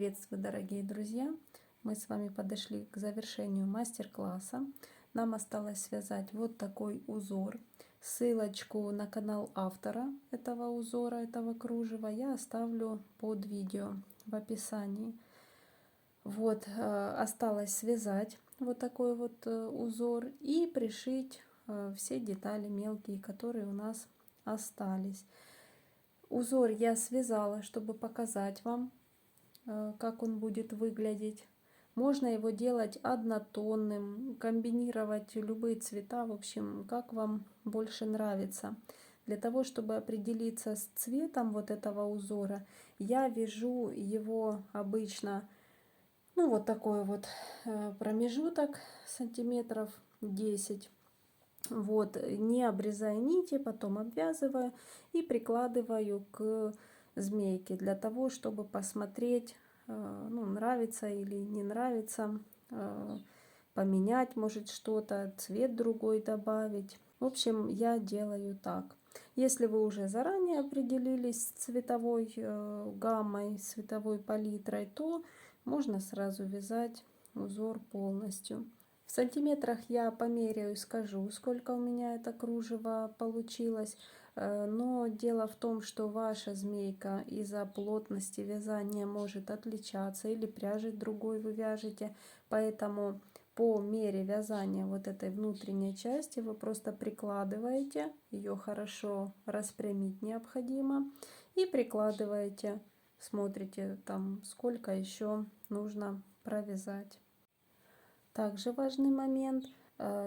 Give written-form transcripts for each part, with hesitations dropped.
Приветствую, дорогие друзья! Мы с вами подошли к завершению мастер-класса. Нам осталось связать вот такой узор. Ссылочку на канал автора этого узора, этого кружева я оставлю под видео в описании. Вот, осталось связать вот такой вот узор и пришить все детали мелкие, которые у нас остались. Узор я связала, чтобы показать вам, как он будет выглядеть. Можно его делать однотонным, комбинировать любые цвета, в общем, как вам больше нравится. Для того, чтобы определиться с цветом вот этого узора, я вяжу его обычно, ну вот такой вот промежуток сантиметров 10. Вот, не обрезая нити, потом обвязываю и прикладываю к змейке для того, чтобы посмотреть, ну, нравится или не нравится, поменять может что-то, цвет другой добавить. В общем, я делаю так. Если вы уже заранее определились с цветовой гаммой, с цветовой палитрой, то можно сразу вязать узор полностью. В сантиметрах я померяю и скажу, сколько у меня это кружево получилось. Но дело в том, что ваша змейка из-за плотности вязания может отличаться, или пряжи другой вы вяжете. Поэтому по мере вязания вот этой внутренней части вы просто прикладываете, ее хорошо распрямить необходимо, и прикладываете, смотрите там, сколько еще нужно провязать. Также важный момент,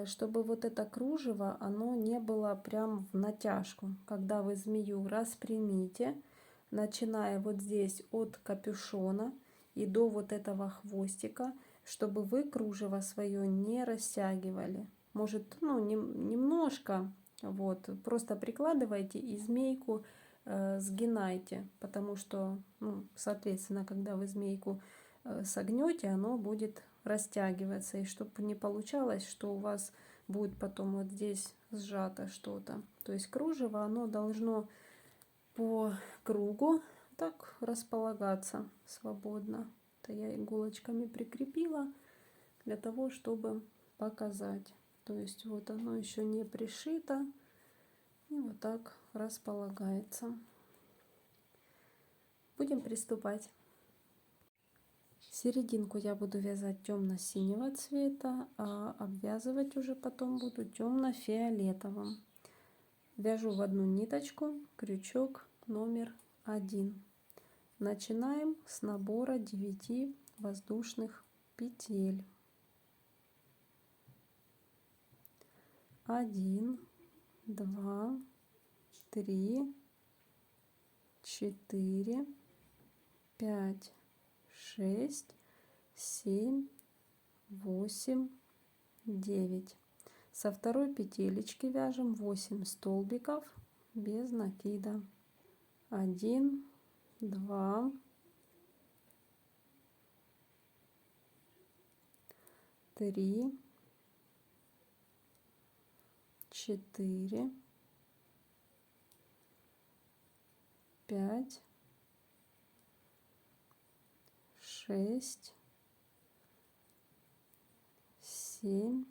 чтобы вот это кружево, оно не было прям в натяжку. Когда вы змею распрямите, начиная вот здесь от капюшона и до вот этого хвостика, чтобы вы кружево свое не растягивали. Может, ну, немножко, вот, просто прикладывайте и змейку сгинайте, потому что, ну, соответственно, когда вы змейку согнете, оно будет растягиваться, и чтобы не получалось, что у вас будет потом вот здесь сжато что-то. То есть кружево, оно должно по кругу так располагаться свободно. Это я иголочками прикрепила для того, чтобы показать. То есть вот оно еще не пришито, и вот так располагается. Будем приступать. Серединку я буду вязать темно-синего цвета, а обвязывать уже потом буду темно-фиолетовым. Вяжу в одну ниточку крючок номер 1. Начинаем с набора 9 воздушных петель. 1, 2, 3, 4, 5, 6, 7, 8, 9. Со второй петелечки вяжем 8 столбиков без накида. 1, 2, 3, 4, 5, 6, 7,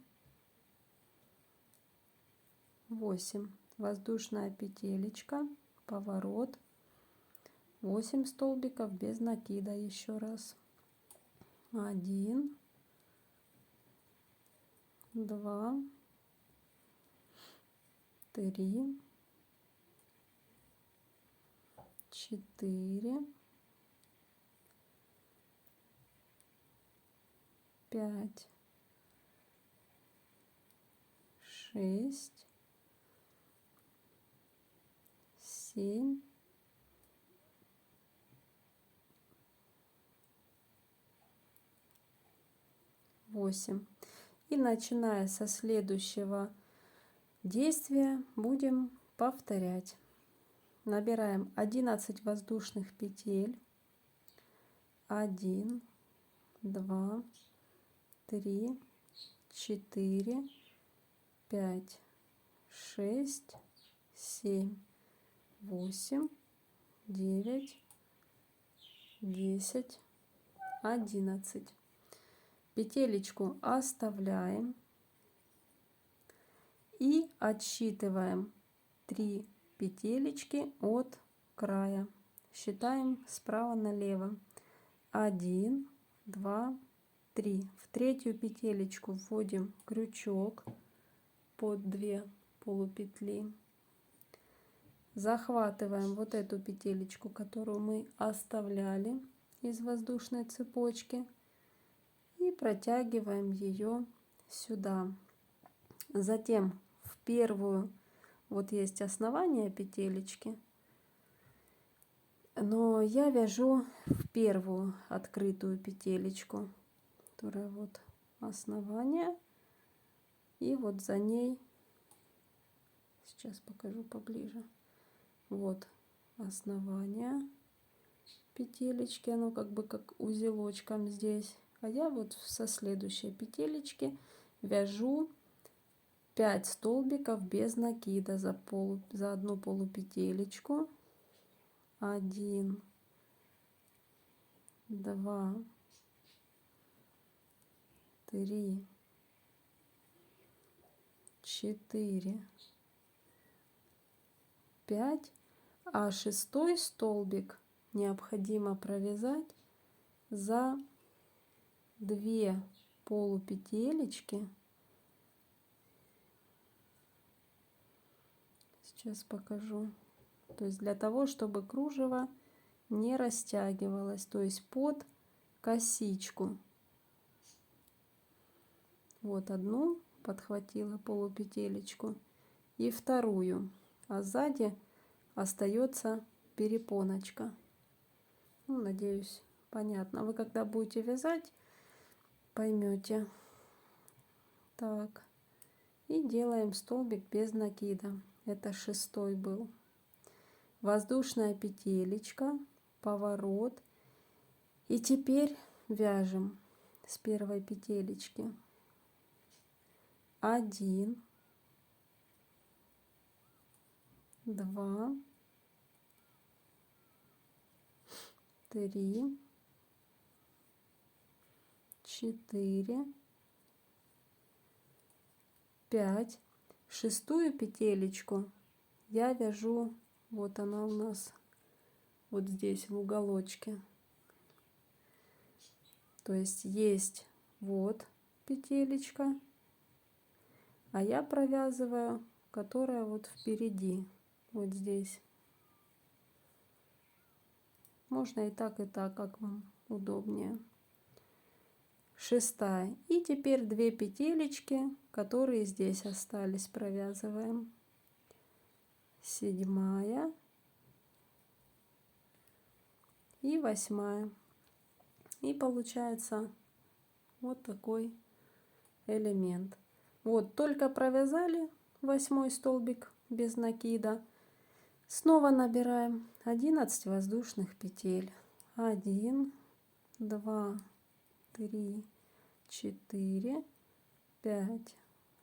8. Воздушная петелечка, поворот, 8 столбиков без накида. Еще раз. 1, 2, 3, 4, 5, 6, 7, 8. И начиная со следующего действия будем повторять. Набираем 11 воздушных петель. 1, 2, 3, 4, 5, 6, 7, 8, 9, 10, 11. Петелечку оставляем и отсчитываем 3 петелечки от края. Считаем справа налево. 1, 2, 3. В третью петелечку вводим крючок под 2 полупетли. Захватываем вот эту петелечку, которую мы оставляли из воздушной цепочки, и протягиваем ее сюда. Затем в первую, вот есть основание петелечки, но я вяжу в первую открытую петелечку, которая вот основание, и вот за ней, сейчас покажу поближе, вот основание петелечки, оно как бы как узелочком здесь, а я вот со следующей петелечки вяжу 5 столбиков без накида за одну полупетелечку. 1, 2, 3, 4, 5, а шестой столбик необходимо провязать за 2 полупетелечки. Сейчас покажу. То есть для того, чтобы кружево не растягивалось, то есть под косичку. Вот одну подхватила полупетелечку и вторую, а сзади остается перепоночка. Ну, надеюсь, понятно. Вы когда будете вязать, поймете. Так, и делаем столбик без накида. Это шестой был. Воздушная петелечка, поворот. И теперь вяжем с первой петелечки 1, 2, 3, 4, 5. Шестую петелечку я вяжу, вот она у нас вот здесь в уголочке. То есть вот петелечка, а я провязываю, которая вот впереди, вот здесь. Можно и так, как вам удобнее. Шестая. И теперь 2 петелечки, которые здесь остались, провязываем. 7 и 8. И получается вот такой элемент. Вот только провязали 8 столбик без накида. Снова набираем 11 воздушных петель. 1, 2, 3, 4, 5,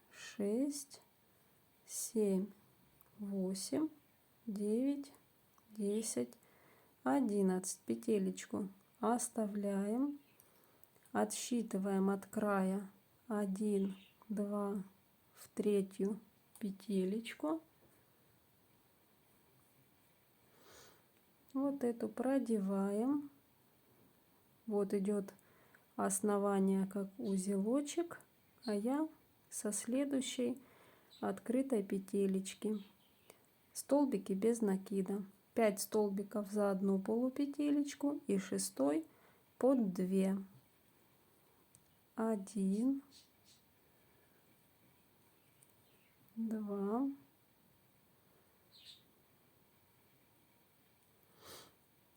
6, 7, 8, 9, 10, 11. Петелечку оставляем, отсчитываем от края 1, 2 в третью петелечку. Вот эту продеваем. Вот идет основание как узелочек, а я со следующей открытой петелечки. Столбики без накида. 5 столбиков за одну полупетелечку и шестой под 2. 1, 2,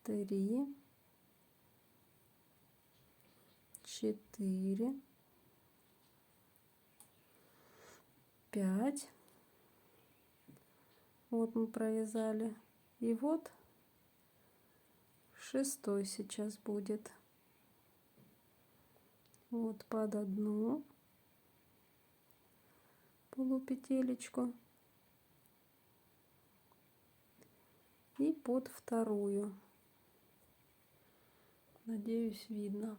3, 4, 5. Вот мы провязали. И вот шестой сейчас будет. Вот под одну полупетелечку и под вторую. Надеюсь, видно.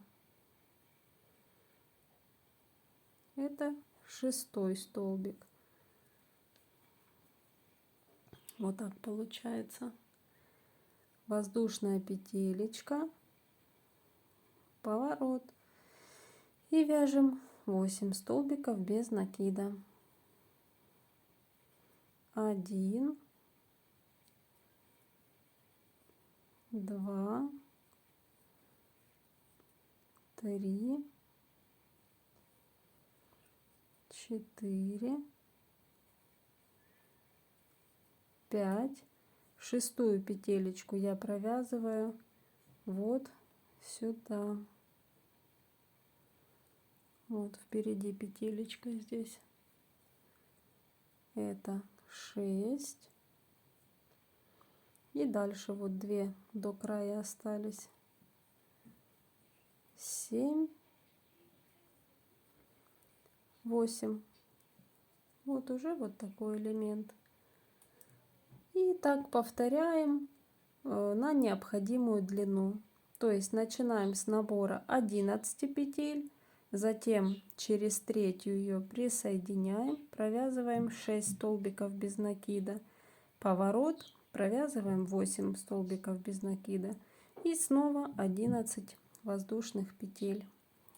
Это 6-й столбик. Вот так получается. Воздушная петелечка, поворот. И вяжем 8 столбиков без накида. 1, 2, 3, 4, 5. Шестую петелечку я провязываю вот сюда. Вот впереди петелечка здесь. Это 6. И дальше вот 2 до края остались. 7, 8. Вот уже вот такой элемент. И так повторяем на необходимую длину. То есть начинаем с набора 11 петель, затем через третью ее присоединяем, провязываем 6 столбиков без накида, поворот, провязываем 8 столбиков без накида и снова 11 воздушных петель.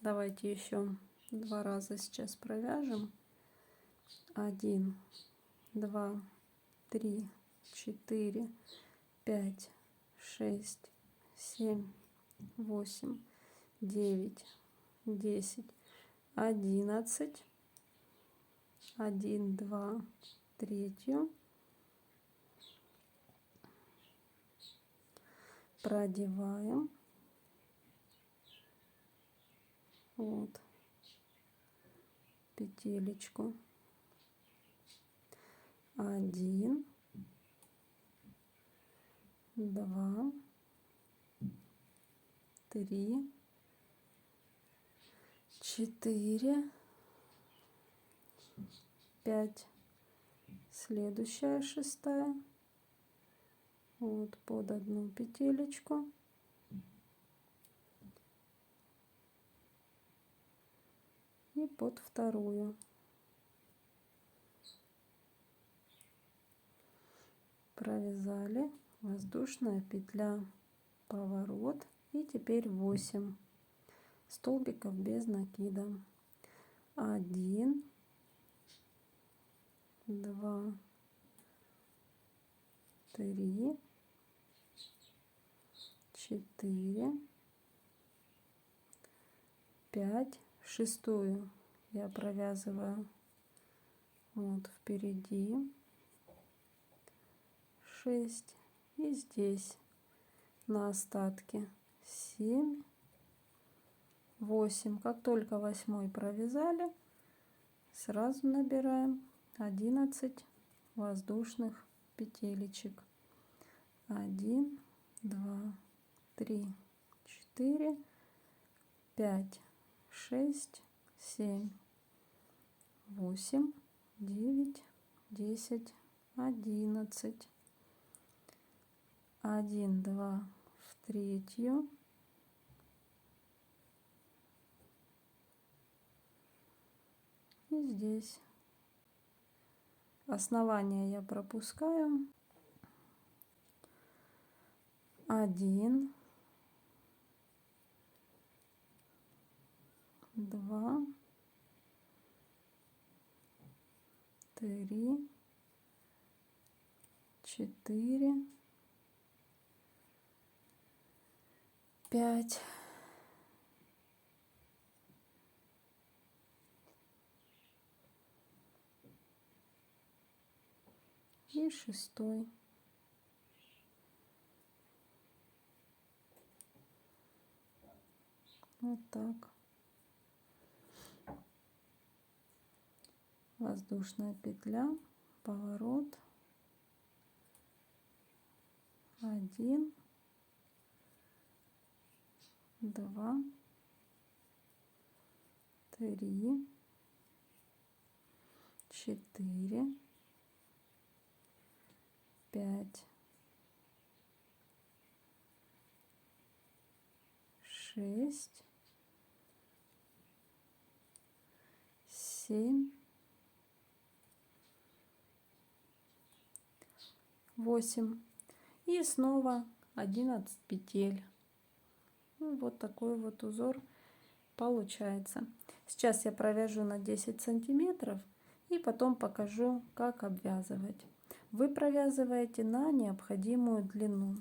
Давайте еще 2 раза сейчас провяжем. 1, 2, 3, 4, 5, 6, 7, 8, 9, 10, 11, 1, 2, третью, продеваем, вот, петелечку, 1, 2, 3, 4, 5. Следующая 6-я. Вот под одну петелечку. И под вторую. Провязали. Воздушная петля, поворот. И теперь 8 столбиков без накида. 1, 2, 3, 4, 5. Шестую я провязываю вот впереди. 6. И здесь на остатке 7, 8. Как только 8-й провязали, сразу набираем 11 воздушных петелечек. 1, 2, 3, 4, 5, 6, 7, 8, 9, 10, 11. 1, 2 в третью. И здесь основание я пропускаю. 1, 2, 3, 4, 5. И 6-й. Вот так. Воздушная петля, поворот. 1, 2, 3, 4, 5, 6, 7, 8 и снова 11 петель. Ну, вот такой вот узор получается. Сейчас я провяжу на 10 сантиметров и потом покажу, как обвязывать. Вы провязываете на необходимую длину.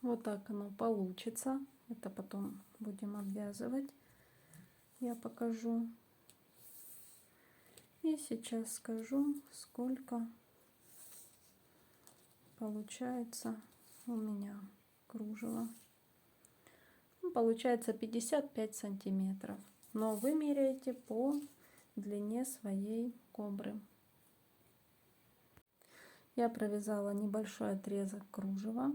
Вот так оно получится. Это потом будем обвязывать. Я покажу. И сейчас скажу, сколько получается у меня кружева. Ну, получается 55 сантиметров. Но вы меряете по длине своей кобры. Я провязала небольшой отрезок кружева.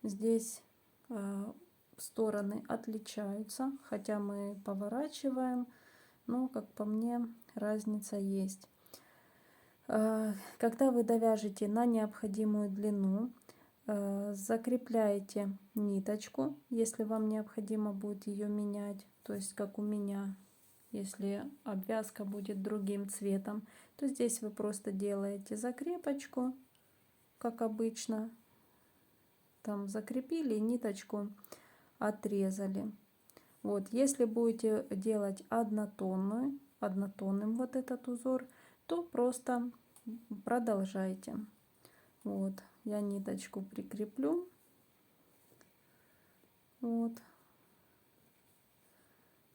Здесь стороны отличаются, хотя мы поворачиваем, но, как по мне, разница есть. Когда вы довяжете на необходимую длину, закрепляете ниточку, если вам необходимо будет ее менять, то есть как у меня, если обвязка будет другим цветом, то здесь вы просто делаете закрепочку, как обычно, там закрепили, ниточку отрезали. Вот, если будете делать однотонным вот этот узор, то просто продолжайте. Вот, я ниточку прикреплю. Вот,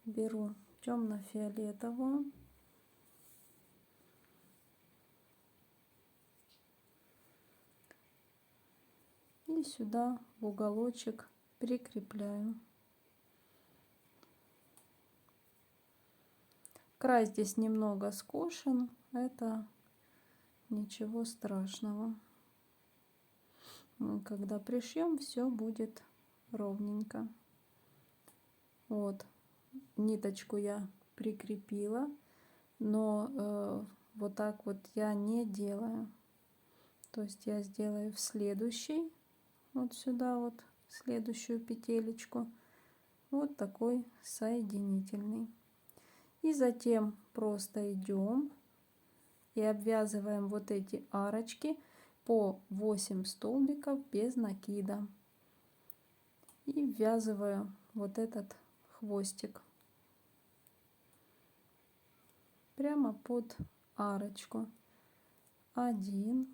беру темно-фиолетовую. И сюда в уголочек прикрепляю. Край здесь немного скошен, это ничего страшного. Когда пришьем, все будет ровненько. Вот, ниточку я прикрепила, но вот так вот я не делаю. То есть я сделаю в следующий, вот сюда вот, следующую петелечку, вот такой соединительный. И затем просто идем и обвязываем вот эти арочки по 8 столбиков без накида. И ввязываю вот этот хвостик прямо под арочку. 1,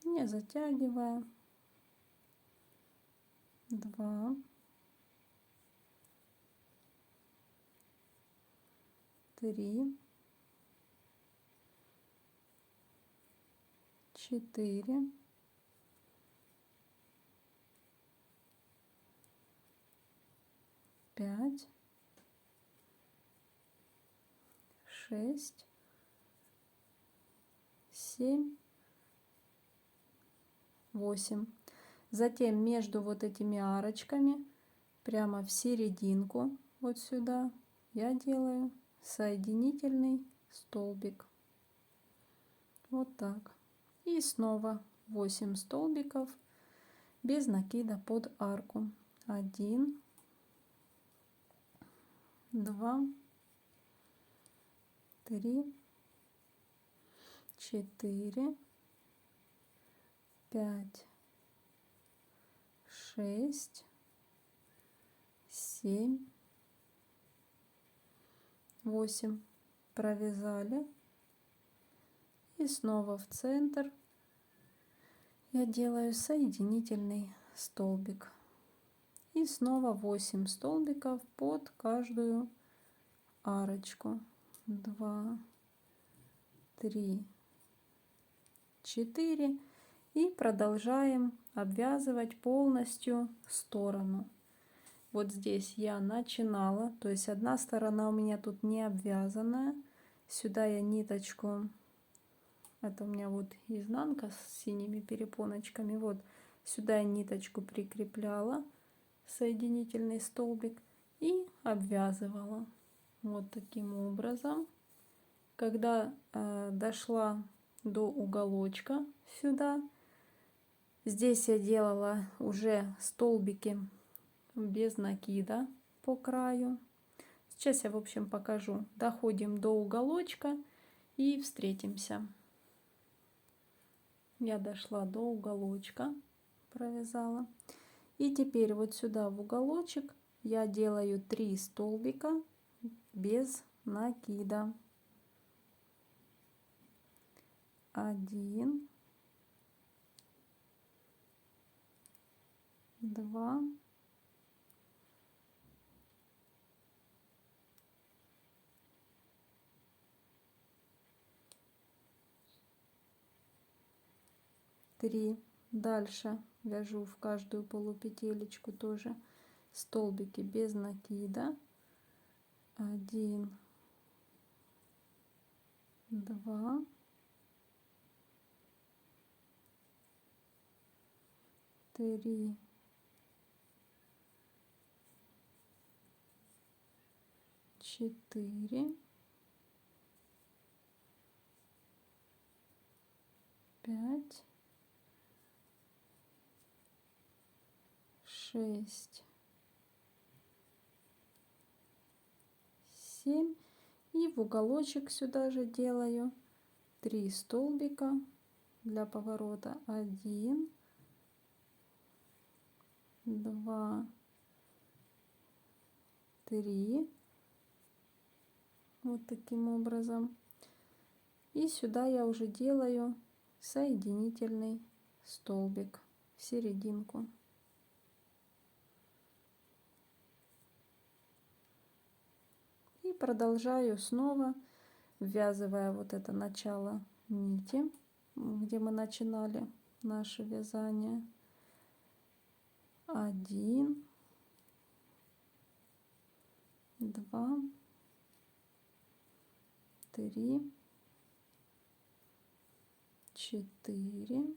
не затягивая, 2, 3, 4, 5, 6, 7, 8. Затем между вот этими арочками прямо в серединку вот сюда я делаю соединительный столбик. Вот так. И снова 8 столбиков без накида под арку. 1, 2, 3, 4, 5, 6, 7, 8. Провязали. И снова в центр я делаю соединительный столбик. И снова 8 столбиков под каждую арочку. 2, 3, 4. И продолжаем обвязывать полностью сторону. Вот здесь я начинала, то есть одна сторона у меня тут не обвязанная. Сюда я ниточку, это у меня вот изнанка с синими перепоночками, вот сюда я ниточку прикрепляла, соединительный столбик, и обвязывала вот таким образом. Когда дошла до уголочка сюда, здесь я делала уже столбики без накида по краю. Сейчас я, в общем, покажу. Доходим до уголочка и встретимся. Я дошла до уголочка, провязала. И теперь вот сюда в уголочек я делаю 3 столбика без накида. 1, 2, 3. Дальше вяжу в каждую полупетелечку тоже столбики без накида. 1, 2, 3, 4, 5, 6, 7. И в уголочек сюда же делаю 3 столбика для поворота. 1, 2, 3. Вот таким образом. И сюда я уже делаю соединительный столбик в серединку. И продолжаю снова, ввязывая вот это начало нити, где мы начинали наше вязание. 1, 2, 3, 4,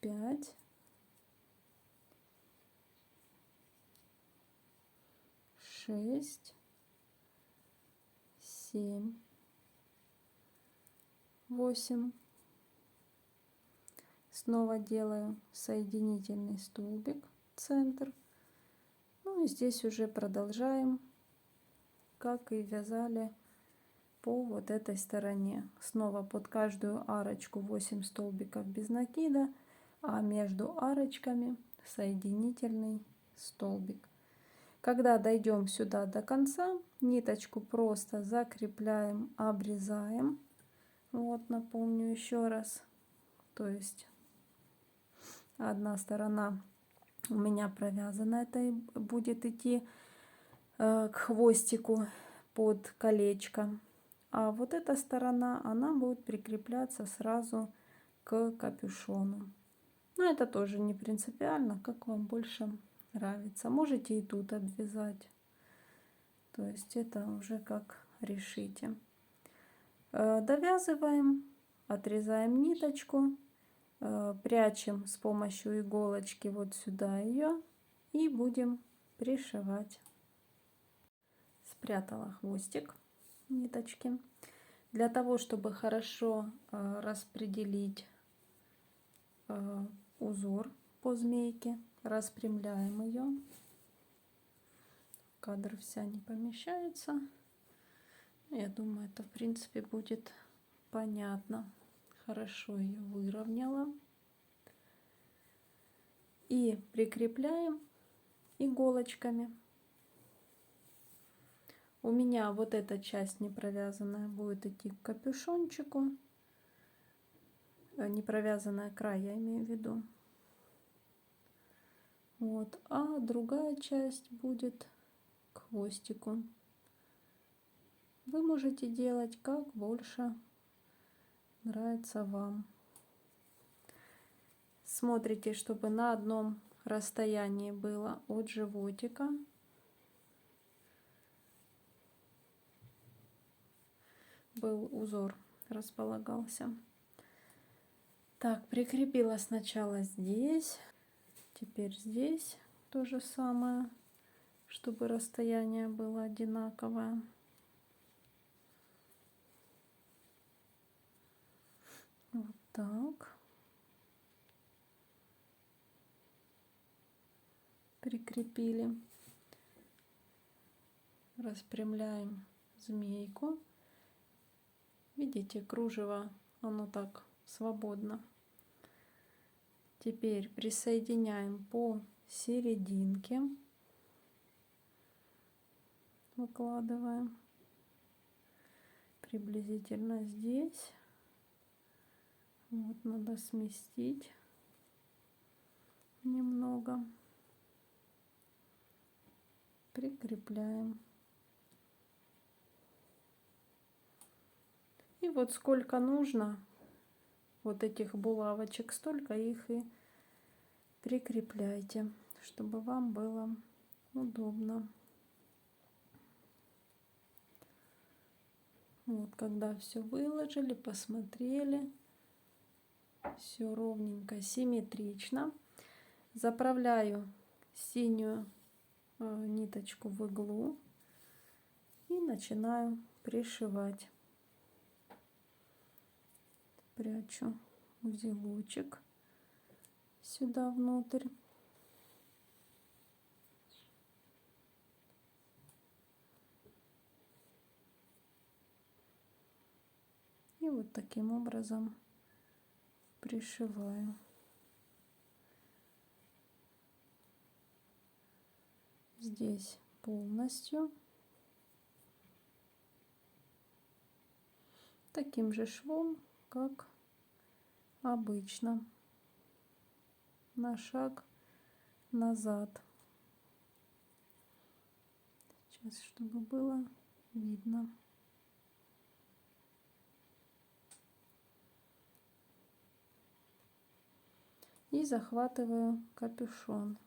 5, 6, 7, 8. Снова делаю соединительный столбик в центр. Ну и здесь уже продолжаем, как и вязали по вот этой стороне. Снова под каждую арочку 8 столбиков без накида, а между арочками соединительный столбик. Когда дойдем сюда до конца, ниточку просто закрепляем, обрезаем. Вот, напомню еще раз. То есть одна сторона у меня провязана, это и будет идти к хвостику под колечко. А вот эта сторона, она будет прикрепляться сразу к капюшону. Но это тоже не принципиально, как вам больше нравится. Можете и тут обвязать. То есть это уже как решите. Довязываем, отрезаем ниточку, прячем с помощью иголочки вот сюда ее и будем пришивать. Спрятала хвостик ниточки. Для того, чтобы хорошо распределить узор по змейке, распрямляем ее. Кадр вся не помещается. Я думаю, это в принципе будет понятно. Хорошо ее выровняла. И прикрепляем иголочками. У меня вот эта часть не провязанная будет идти к капюшончику. Не провязанная край, я имею в виду. Вот, а другая часть будет к хвостику. Вы можете делать как больше нравится вам. Смотрите, чтобы на одном расстоянии было от животика. Был узор, располагался. Так, прикрепила сначала здесь, теперь здесь то же самое, чтобы расстояние было одинаковое. Вот так. Прикрепили. распрямляем змейку. Видите, кружево, оно так свободно. Теперь присоединяем по серединке, выкладываем приблизительно здесь. Вот надо сместить немного. Прикрепляем. И вот сколько нужно вот этих булавочек, столько их и прикрепляйте, чтобы вам было удобно. Вот, когда все выложили, посмотрели, все ровненько, симметрично, заправляю синюю ниточку в иглу и начинаю пришивать. Прячу узелочек сюда внутрь. И вот таким образом пришиваю. Здесь полностью. Таким же швом, как обычно. На шаг назад. Сейчас, чтобы было видно. И захватываю капюшон.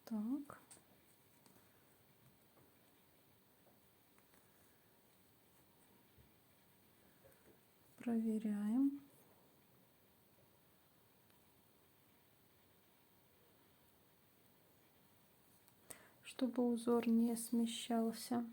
Так. Проверяем. Чтобы узор не смещался.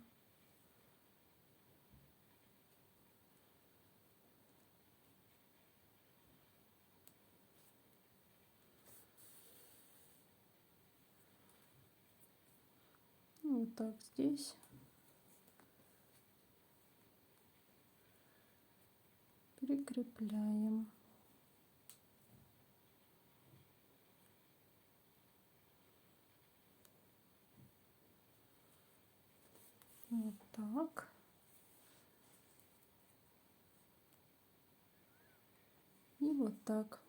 Вот так здесь. Прикрепляем. Вот так. И вот так.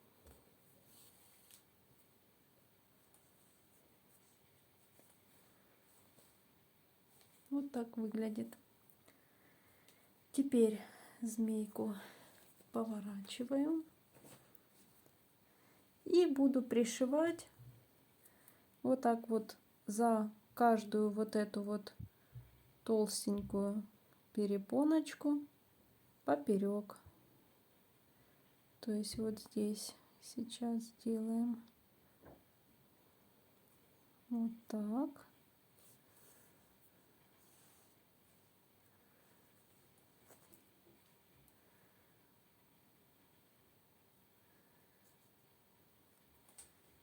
Вот так выглядит. Теперь змейку поворачиваю. И буду пришивать вот так вот за каждую вот эту вот толстенькую перепоночку поперек. То есть вот здесь сейчас сделаем вот так.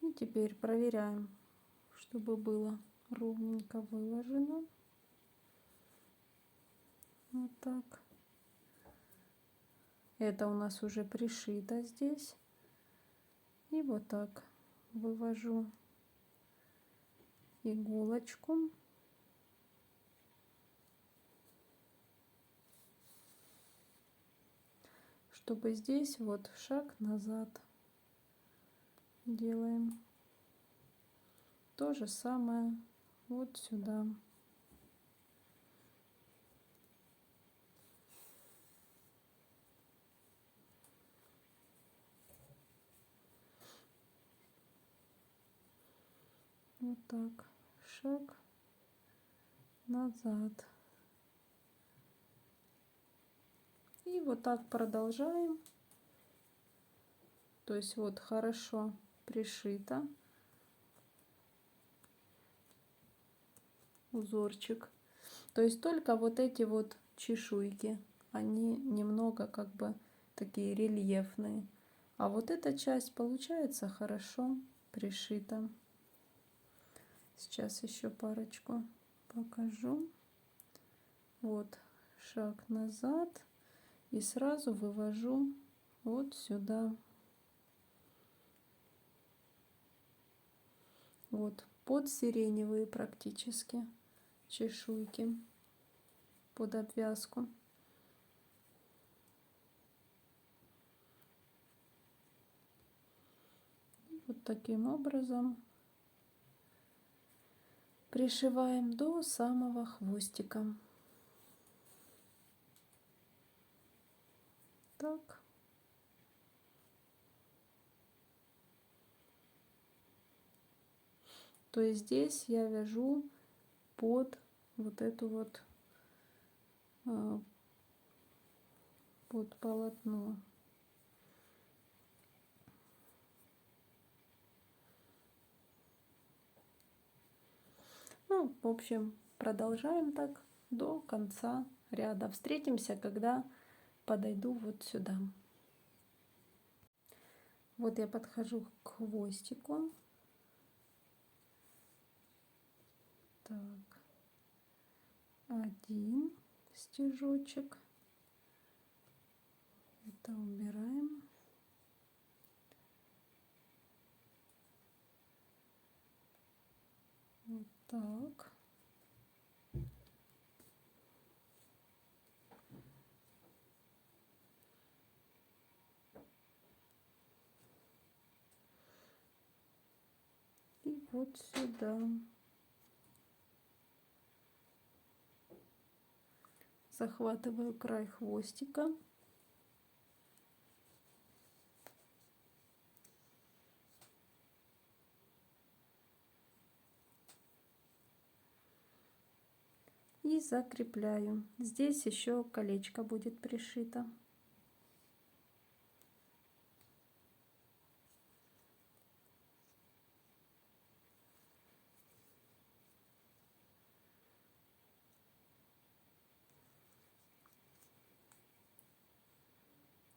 И теперь проверяем, чтобы было ровненько выложено. Вот так. Это у нас уже пришито здесь. И вот так вывожу иголочку. Чтобы здесь вот шаг назад делаем. То же самое вот сюда. Вот так. Шаг назад. И вот так продолжаем. То есть вот хорошо пришито. Узорчик. То есть только вот эти вот чешуйки, они немного как бы такие рельефные. А вот эта часть получается хорошо пришита. Сейчас еще парочку покажу. Вот шаг назад и сразу вывожу вот сюда. Вот под сиреневые практически чешуйки, под обвязку. Вот таким образом пришиваем до самого хвостика. Так. То есть здесь я вяжу под вот эту вот под полотно. Ну, в общем, продолжаем так до конца ряда. Встретимся, когда подойду вот сюда. Вот я подхожу к хвостику. Так, один стежочек. Это убираем. Вот так. И вот сюда. Захватываю край хвостика. И закрепляю. Здесь еще колечко будет пришито.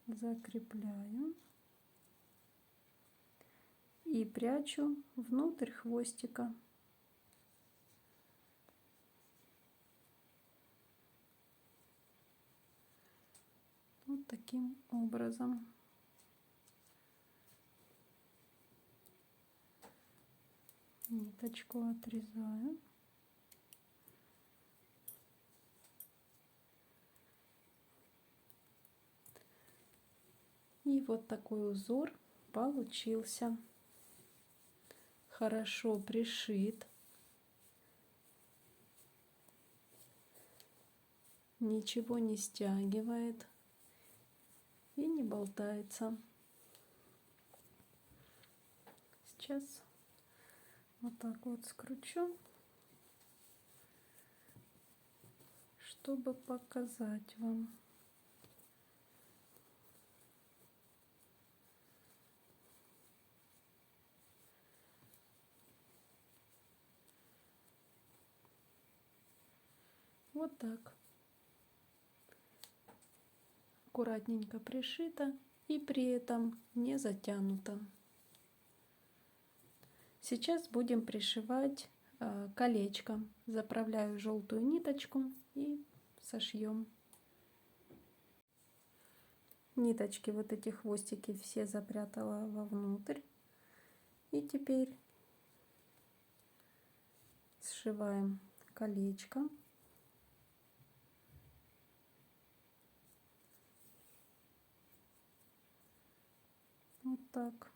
Закрепляю и прячу внутрь хвостика. Вот таким образом. Ниточку отрезаю. И вот такой узор получился. Хорошо пришит. Ничего не стягивает и не болтается. Сейчас вот так вот скручу, чтобы показать вам. Вот так. Аккуратненько пришито и при этом не затянуто. Сейчас будем пришивать колечко. Заправляю желтую ниточку и сошьем. Ниточки, вот эти хвостики все запрятала вовнутрь. И теперь сшиваем колечко. Вот так.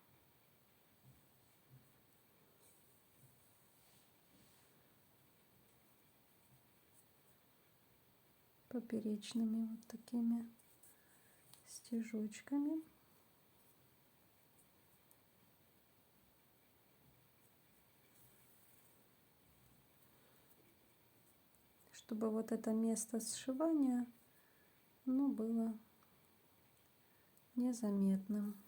Поперечными вот такими стежочками. Чтобы вот это место сшивания, оно было незаметным.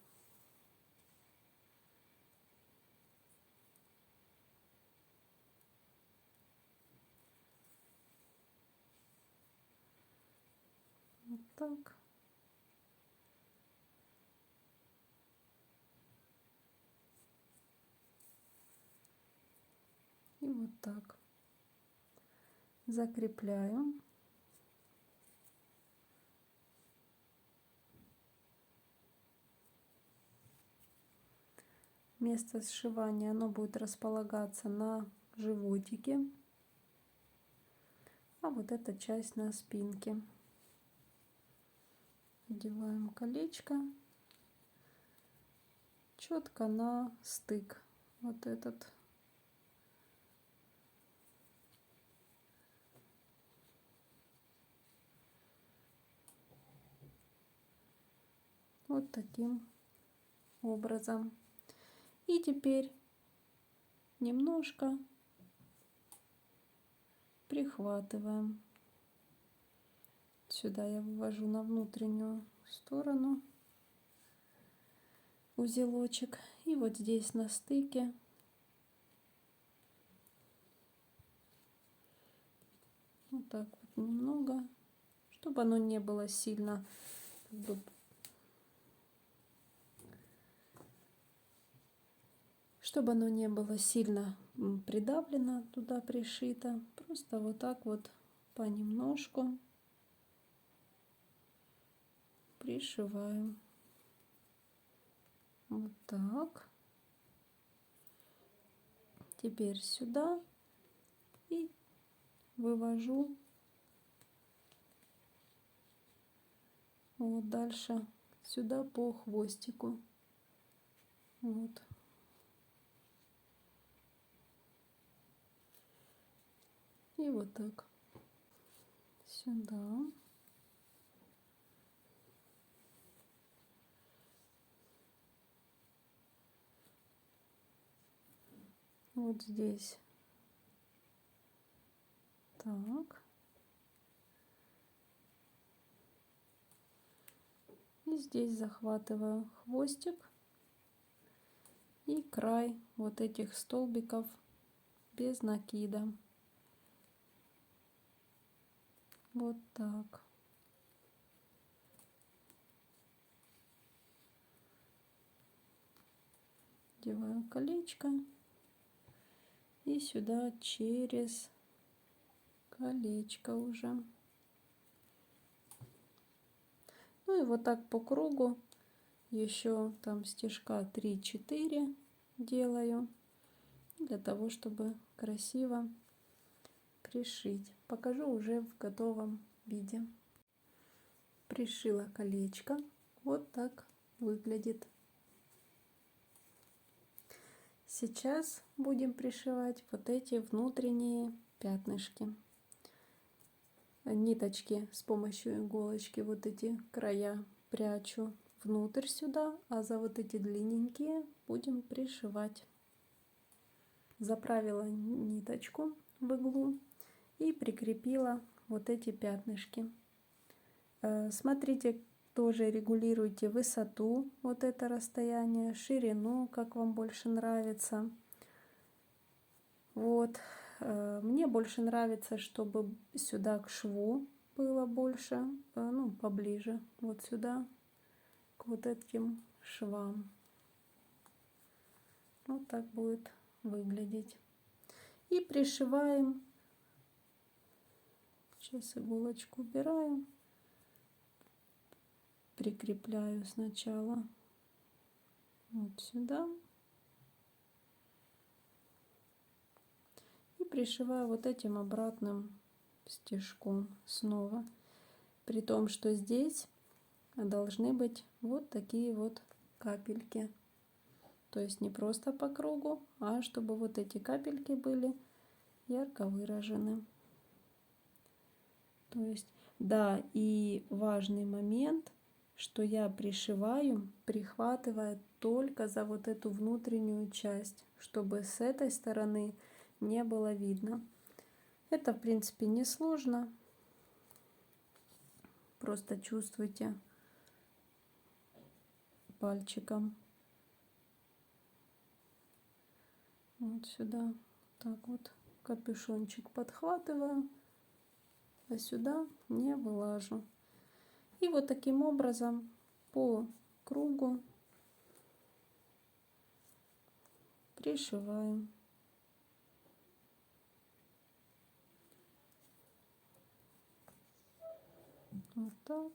Вот так. И вот так закрепляю. Место сшивания оно будет располагаться на животике, а вот эта часть на спинке. Одеваем колечко четко на стык. Вот этот. Вот таким образом. И теперь немножко прихватываем. Сюда я вывожу на внутреннюю сторону узелочек. И вот здесь на стыке вот так вот немного, чтобы оно не было сильно придавлено, туда пришито. Просто вот так вот понемножку пришиваем. Вот так. Теперь сюда и вывожу вот дальше сюда по хвостику. Вот. И вот так сюда. Вот здесь. Так. И здесь захватываю хвостик и край вот этих столбиков без накида. Вот так. Одеваю колечко и сюда через колечко уже. Ну и вот так по кругу еще там стежка 3-4 делаю для того, чтобы красиво пришить. Покажу уже в готовом виде. Пришила колечко. Вот так выглядит. Сейчас будем пришивать вот эти внутренние пятнышки. Ниточки с помощью иголочки вот эти края прячу внутрь сюда, а за вот эти длинненькие будем пришивать. Заправила ниточку в иглу и прикрепила вот эти пятнышки. Смотрите, тоже регулируйте высоту, вот это расстояние, ширину, как вам больше нравится. Вот. Мне больше нравится, чтобы сюда к шву было больше, ну, поближе, вот сюда, к вот этим швам. Вот так будет выглядеть. И пришиваем. Сейчас иголочку убираю. Прикрепляю сначала вот сюда. И пришиваю вот этим обратным стежком снова. При том, что здесь должны быть вот такие вот капельки. То есть не просто по кругу, а чтобы вот эти капельки были ярко выражены. То есть, да, и важный момент, что я пришиваю, прихватывая только за вот эту внутреннюю часть, чтобы с этой стороны не было видно. Это, в принципе, не сложно. Просто чувствуйте пальчиком. Вот сюда так вот капюшончик подхватываю, а сюда не вылажу. И вот таким образом по кругу пришиваем. Вот так.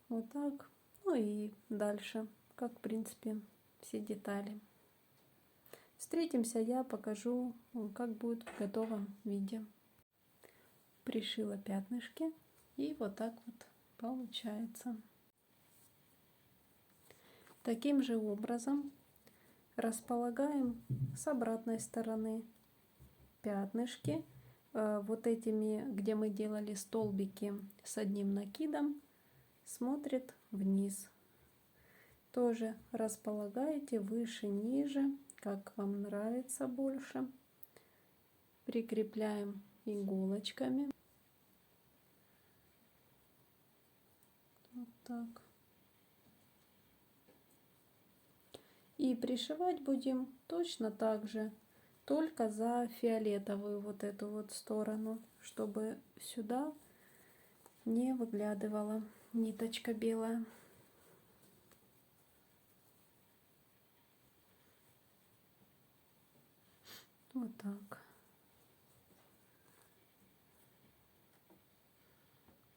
Вот так. Ну и дальше, как в принципе все детали. Встретимся, я покажу, как будет в готовом виде. Пришила пятнышки, и вот так вот получается. Таким же образом располагаем с обратной стороны пятнышки. Вот этими, где мы делали столбики с одним накидом, смотрит вниз. Тоже располагаете выше, ниже, как вам нравится больше. Прикрепляем иголочками. Вот так. И пришивать будем точно так же, только за фиолетовую вот эту вот сторону, чтобы сюда не выглядывала ниточка белая. Вот так.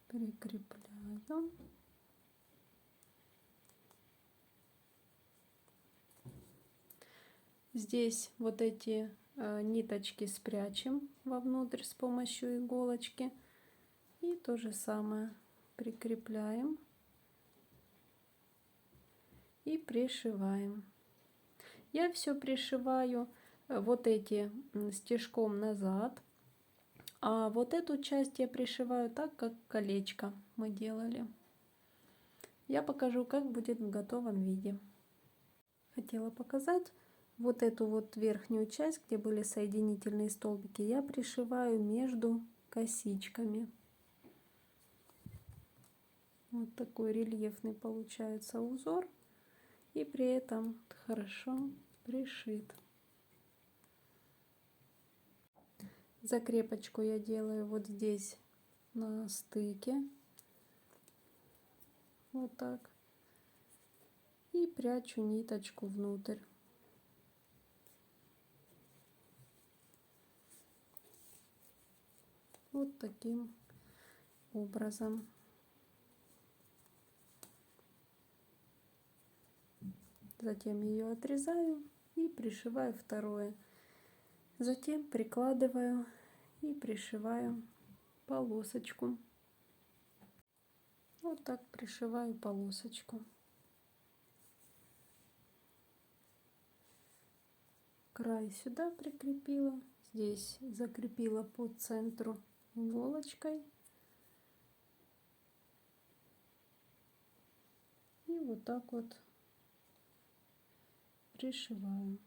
Прикрепляю. Здесь вот эти ниточки спрячем вовнутрь с помощью иголочки. И то же самое прикрепляем и пришиваем. Я все пришиваю вот эти стежком назад, а вот эту часть я пришиваю так, как колечко мы делали. Я покажу, как будет в готовом виде. Хотела показать вот эту вот верхнюю часть, где были соединительные столбики, я пришиваю между косичками. Вот такой рельефный получается узор, и при этом хорошо пришит. Закрепочку я делаю вот здесь на стыке, вот так, и прячу ниточку внутрь. Вот таким образом. Затем ее отрезаю и пришиваю второе. Затем прикладываю и пришиваю полосочку. Вот так пришиваю полосочку. Край сюда прикрепила, здесь закрепила по центру иголочкой. И вот так вот пришиваю.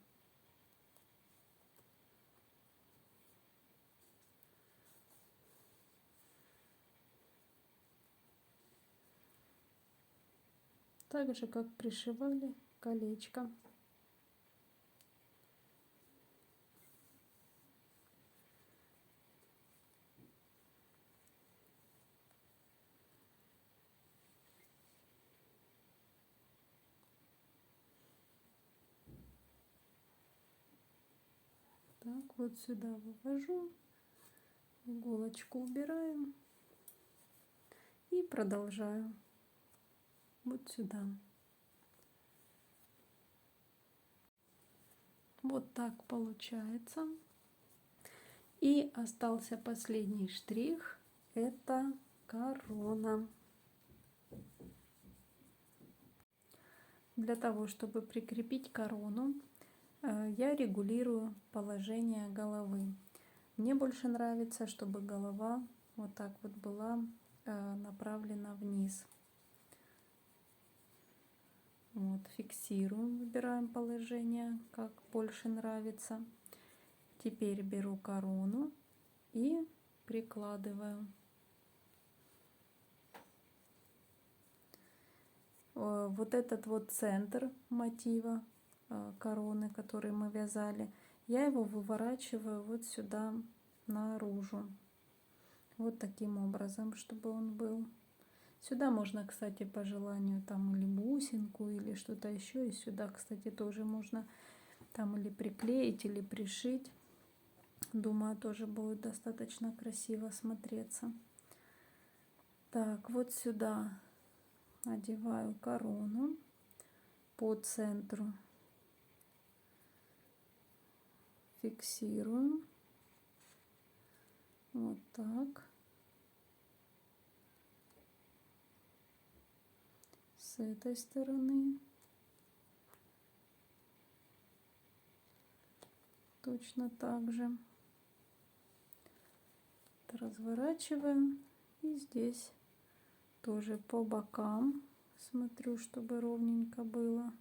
Так же, как пришивали колечко. Так, вот сюда вывожу, иголочку убираю и продолжаю вот сюда. Вот так получается. И остался последний штрих, это корона. Для того, чтобы прикрепить корону, я регулирую положение головы. Мне больше нравится, чтобы голова вот так вот была направлена вниз. Вот, фиксируем, выбираем положение, как больше нравится. Теперь беру корону и прикладываю. Вот этот вот центр мотива короны, который мы вязали, я его выворачиваю вот сюда наружу. Вот таким образом, чтобы он был. Сюда можно, кстати, по желанию там или бусинку, или что-то еще. И сюда, кстати, тоже можно там или приклеить, или пришить. Думаю, тоже будет достаточно красиво смотреться. Так, вот сюда одеваю корону по центру, фиксирую вот так. С этой стороны точно так же разворачиваю, и здесь тоже по бокам смотрю, чтобы ровненько было.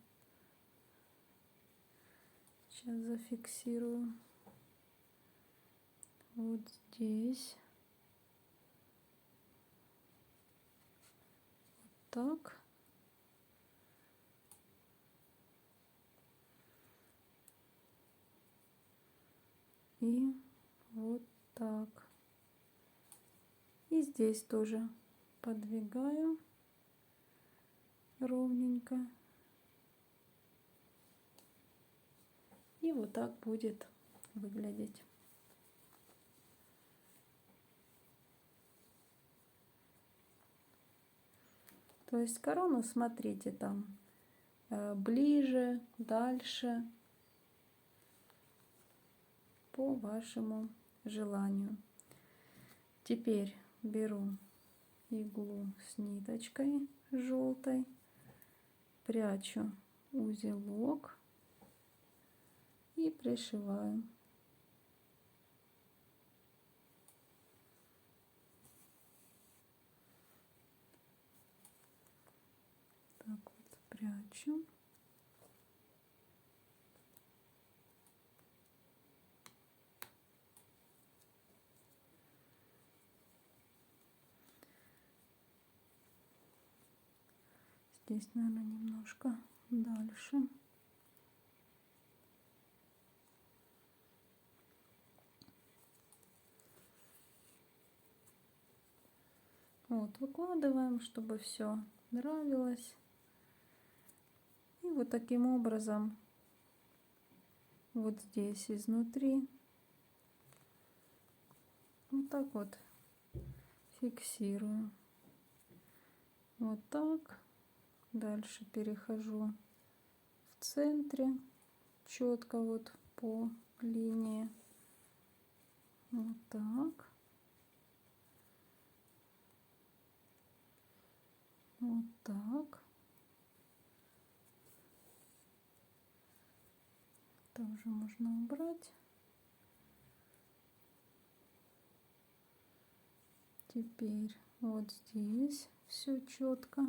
Сейчас зафиксирую вот здесь. Вот так. И вот так. И здесь тоже подвигаю ровненько. И вот так будет выглядеть. То есть корону смотрите там ближе, дальше, по вашему желанию. Теперь беру иглу с ниточкой желтой, прячу узелок и пришиваю. Так вот прячу. Здесь, наверное, немножко дальше. Вот, выкладываем, чтобы все нравилось. И вот таким образом вот здесь изнутри вот так вот фиксирую. Вот так. Дальше перехожу в центре четко вот по линии. Вот так. Вот так. Тоже можно убрать. Теперь вот здесь все четко.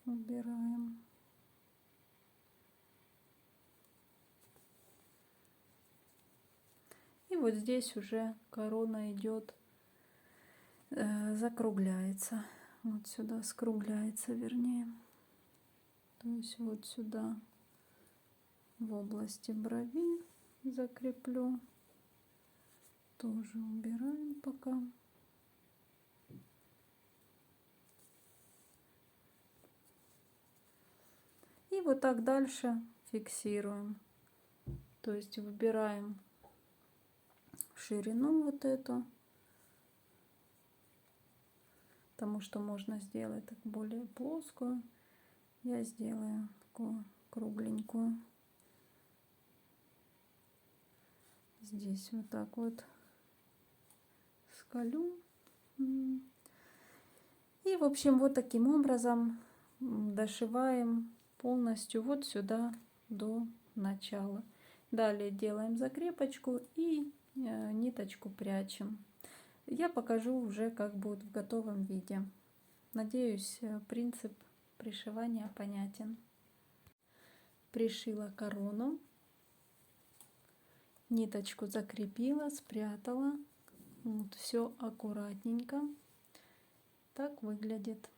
Убираем. И вот здесь уже корона идет, закругляется. Вот сюда скругляется, вернее. То есть вот сюда в области брови закреплю. Тоже убираем пока. И вот так дальше фиксируем. То есть выбираем ширину вот эту, потому что можно сделать так более плоскую. Я сделаю такую кругленькую. Здесь вот так вот сколю. И в общем вот таким образом дошиваем полностью вот сюда до начала. Далее делаем закрепочку и ниточку прячем. Я покажу уже, как будет в готовом виде. Надеюсь, принцип пришивания понятен. Пришила корону, ниточку закрепила, спрятала. Вот, все аккуратненько. Так выглядит.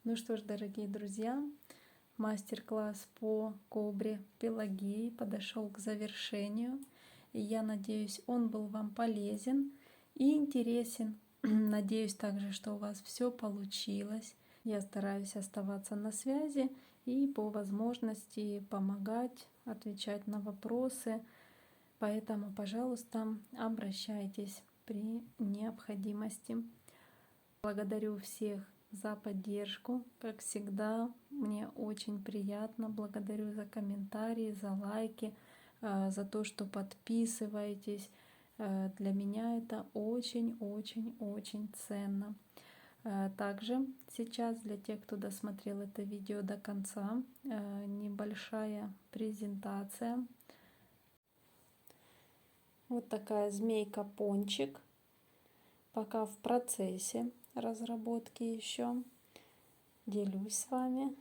Ну что ж, дорогие друзья, мастер-класс по кобре Пелагеи подошел к завершению. И я надеюсь, он был вам полезен и интересен. Надеюсь также, что у вас все получилось. Я стараюсь оставаться на связи и по возможности помогать, отвечать на вопросы. Поэтому, пожалуйста, обращайтесь при необходимости. Благодарю всех за поддержку. Как всегда, мне очень приятно. Благодарю за комментарии, за лайки, за то, что подписываетесь. Для меня это очень-очень-очень ценно. Также сейчас для тех, кто досмотрел это видео до конца, небольшая презентация. Вот такая змейка-пончик. Пока в процессе разработки еще. Делюсь с вами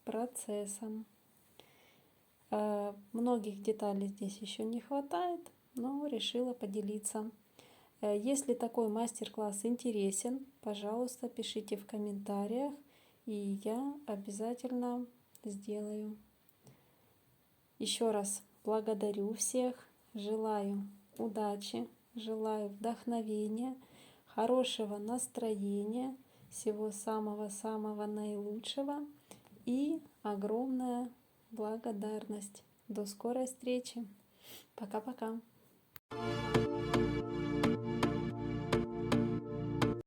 процессом. Многих деталей здесь еще не хватает, но решила поделиться. Если такой мастер-класс интересен, пожалуйста, пишите в комментариях, и я обязательно сделаю. Еще раз благодарю всех, желаю удачи, желаю вдохновения, хорошего настроения, всего самого-самого наилучшего и огромная благодарность. До скорой встречи. Пока-пока.